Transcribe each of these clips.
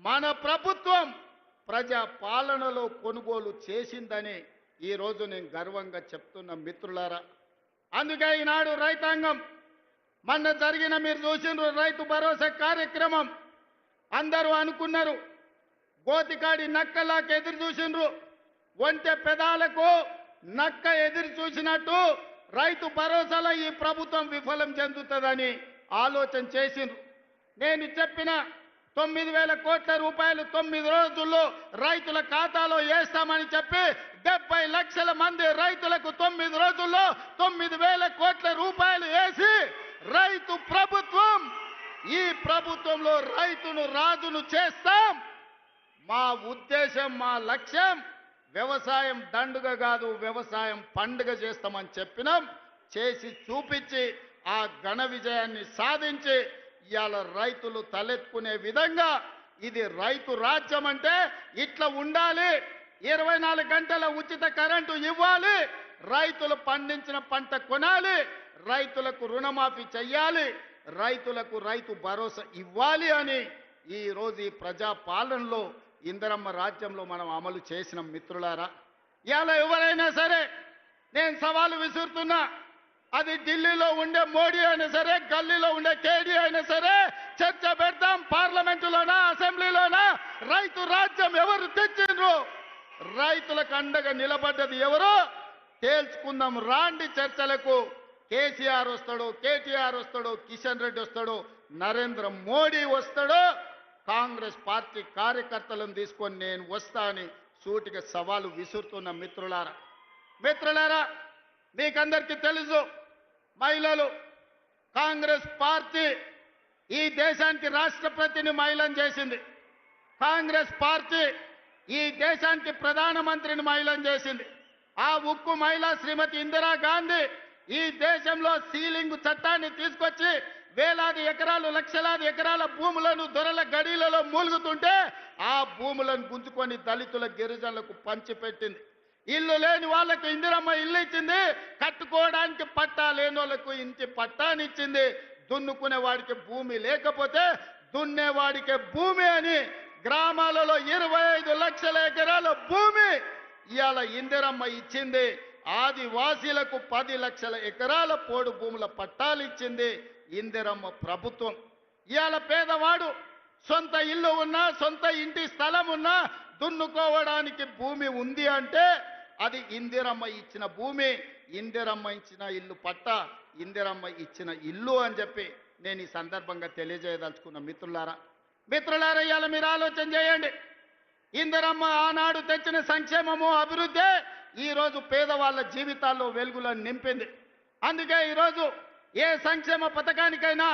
మన ప్రభుత్వం ప్రజా పాలనలో కొనుగోలు చేసిందని ఈరోజు నేను గర్వంగా చెప్తున్న మిత్రులారా. అందుకే ఈనాడు రైతాంగం మొన్న జరిగిన మీరు చూసిన రైతు భరోసా కార్యక్రమం అందరూ అనుకున్నారు గోతికాడి నక్కలాకి ఎదురు చూసిండ్రు. ఒంటె పెదాలకు నక్క ఎదురు చూసినట్టు రైతు భరోసాలో ఈ ప్రభుత్వం విఫలం చెందుతుందని ఆలోచన చేసిండ్రు. నేను చెప్పిన 9,000 కోట్ల రూపాయలు 9 రోజుల్లో రైతుల ఖాతాలో వేస్తామని చెప్పి 70 లక్షల మంది రైతులకు 9 రోజుల్లో 9,000 కోట్ల రూపాయలు వేసి రైతు ప్రభుత్వం, ఈ ప్రభుత్వంలో రైతును రాజును చేస్తాం. మా ఉద్దేశం, మా లక్ష్యం వ్యవసాయం దండుగ కాదు, వ్యవసాయం పండుగ చేస్తామని చెప్పినాం. చేసి చూపించి ఆ ఘన విజయాన్ని సాధించి ఇవాళ రైతులు తలెత్తుకునే విధంగా ఇది రైతు రాజ్యం అంటే ఇట్లా ఉండాలి. 24 గంటల ఉచిత కరెంటు ఇవ్వాలి, రైతులు పండించిన పంట కొనాలి, రైతులకు రుణమాఫీ చెయ్యాలి, రైతులకు రైతు భరోసా ఇవ్వాలి అని ఈరోజు ఈ ప్రజా పాలనలో ఇందిరమ్మ రాజ్యంలో మనం అమలు చేసిన మిత్రులారా. ఇవాళ ఎవరైనా సరే నేను సవాలు విసురుతున్నా, అది ఢిల్లీలో ఉండే మోడీ అయినా సరే, గల్లీలో ఉండే కేడీ అయినా సరే, చర్చ పెడతాం. పార్లమెంటులోనా, అసెంబ్లీలోనా రైతు రాజ్యం ఎవరు తెచ్చిండ్రు, రైతులకు అండగా నిలబడ్డది ఎవరో తేల్చుకుందాం. రాండి చర్చలకు. కేసీఆర్ వస్తాడో, కేటీఆర్ వస్తాడో, కిషన్ రెడ్డి వస్తాడో, నరేంద్ర మోడీ వస్తాడో, కాంగ్రెస్ పార్టీ కార్యకర్తలను తీసుకొని నేను వస్తా అని సూటిగా సవాలు విసురుతున్న మిత్రులారా, మీకందరికీ తెలుసు మహిళలు కాంగ్రెస్ పార్టీ ఈ దేశానికి రాష్ట్రపతిని మహిళను చేసింది. కాంగ్రెస్ పార్టీ ఈ దేశానికి ప్రధానమంత్రిని మహిళను చేసింది. ఆ ఉక్కు మహిళ శ్రీమతి ఇందిరాగాంధీ ఈ దేశంలో సీలింగ్ చట్టాన్ని తీసుకొచ్చి వేలాది ఎకరాలు, లక్షలాది ఎకరాల భూములను దొరల గడిలలో మూలుగుతుంటే ఆ భూములను గుంజుకొని దళితుల, గిరిజనులకు పంచిపెట్టింది. ఇల్లు లేని వాళ్ళకు ఇందిరమ్మ ఇల్లు ఇచ్చింది, కట్టుకోవడానికి పట్టా లేని వాళ్ళకు ఇంటి పట్టానిచ్చింది. దున్నుకునే వాడికి భూమి లేకపోతే దున్నేవాడికి భూమి అని గ్రామాలలో 25 లక్షల ఎకరాల భూమి ఇవాళ ఇందిరమ్మ ఇచ్చింది. ఆదివాసీలకు 10 లక్షల ఎకరాల పోడు భూముల పట్టాలు ఇచ్చింది ఇందిరమ్మ ప్రభుత్వం. ఇవాళ పేదవాడు సొంత ఇల్లు ఉన్నా, సొంత ఇంటి స్థలం ఉన్నా, దున్నుకోవడానికి భూమి ఉంది అంటే అది ఇందిరమ్మ ఇచ్చిన భూమి, ఇందిరమ్మ ఇచ్చిన ఇల్లు పట్ట, ఇందిరమ్మ ఇచ్చిన ఇల్లు అని చెప్పి నేను ఈ సందర్భంగా తెలియజేయదలుచుకున్న మిత్రులారా. ఇవాళ మీరు ఆలోచన చేయండి. ఇందిరమ్మ ఆనాడు తెచ్చిన సంక్షేమము, అభివృద్ధి ఈరోజు పేదవాళ్ళ జీవితాల్లో వెలుగులను నింపింది. అందుకే ఈరోజు ఏ సంక్షేమ పథకానికైనా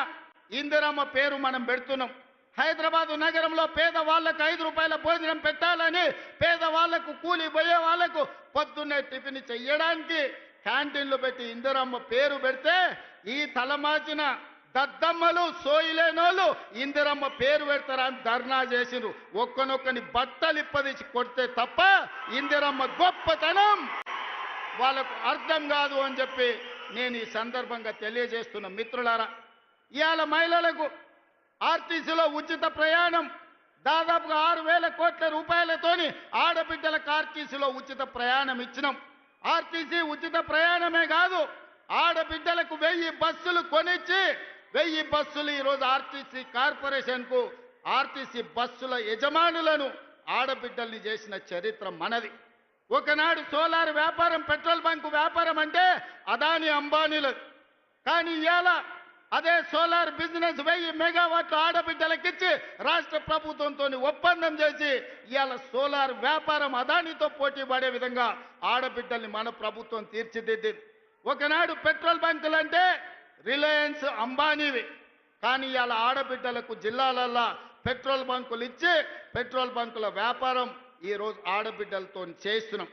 ఇందిరమ్మ పేరు మనం పెడుతున్నాం. హైదరాబాదు నగరంలో పేదవాళ్లకు 5 రూపాయల భోజనం పెట్టాలని, పేదవాళ్లకు, కూలి పోయే వాళ్లకు పొద్దున్నే టిఫిన్ చెయ్యడానికి క్యాంటీన్లు పెట్టి ఇందిరమ్మ పేరు పెడితే ఈ తలమాచిన దద్దమ్మలు, సోయిలేనోళ్ళు ఇందిరమ్మ పేరు పెడతారని ధర్నా చేసిండ్రు. ఒక్కనొక్కని బట్టలిప్పదీసి కొడితే తప్ప ఇందిరమ్మ గొప్పతనం వాళ్ళకు అర్థం కాదు అని చెప్పి నేను ఈ సందర్భంగా తెలియజేస్తున్న మిత్రులారా. ఇవాళ మహిళలకు ఆర్టీసీలో ఉచిత ప్రయాణం దాదాపుగా 6,000 కోట్ల రూపాయలతోని ఆడబిడ్డలకు ఆర్టీసీలో ఉచిత ప్రయాణం ఇచ్చినాం. ఆర్టీసీ ఉచిత ప్రయాణమే కాదు, ఆడబిడ్డలకు 1000 బస్సులు కొనిచ్చి 1000 బస్సులు ఈరోజు ఆర్టీసీ కార్పొరేషన్కు, ఆర్టీసీ బస్సుల యజమానులను ఆడబిడ్డల్ని చేసిన చరిత్ర మనది. ఒకనాడు సోలార్ వ్యాపారం, పెట్రోల్ బంకు వ్యాపారం అంటే అదాని, అంబానీలది. కానీ ఇవాళ అదే సోలార్ బిజినెస్ 1000 మెగావాట్లు ఆడబిడ్డలకిచ్చి రాష్ట్ర ప్రభుత్వంతో ఒప్పందం చేసి ఇవాళ సోలార్ వ్యాపారం అదానితో పోటీ పడే విధంగా ఆడబిడ్డల్ని మన ప్రభుత్వం తీర్చిదిద్దింది. ఒకనాడు పెట్రోల్ బంకులు అంటే రిలయన్స్, అంబానీవి. కానీ ఇవాళ ఆడబిడ్డలకు జిల్లాలల్లో పెట్రోల్ బంకులు ఇచ్చి పెట్రోల్ బంకుల వ్యాపారం ఈరోజు ఆడబిడ్డలతో చేస్తున్నాం.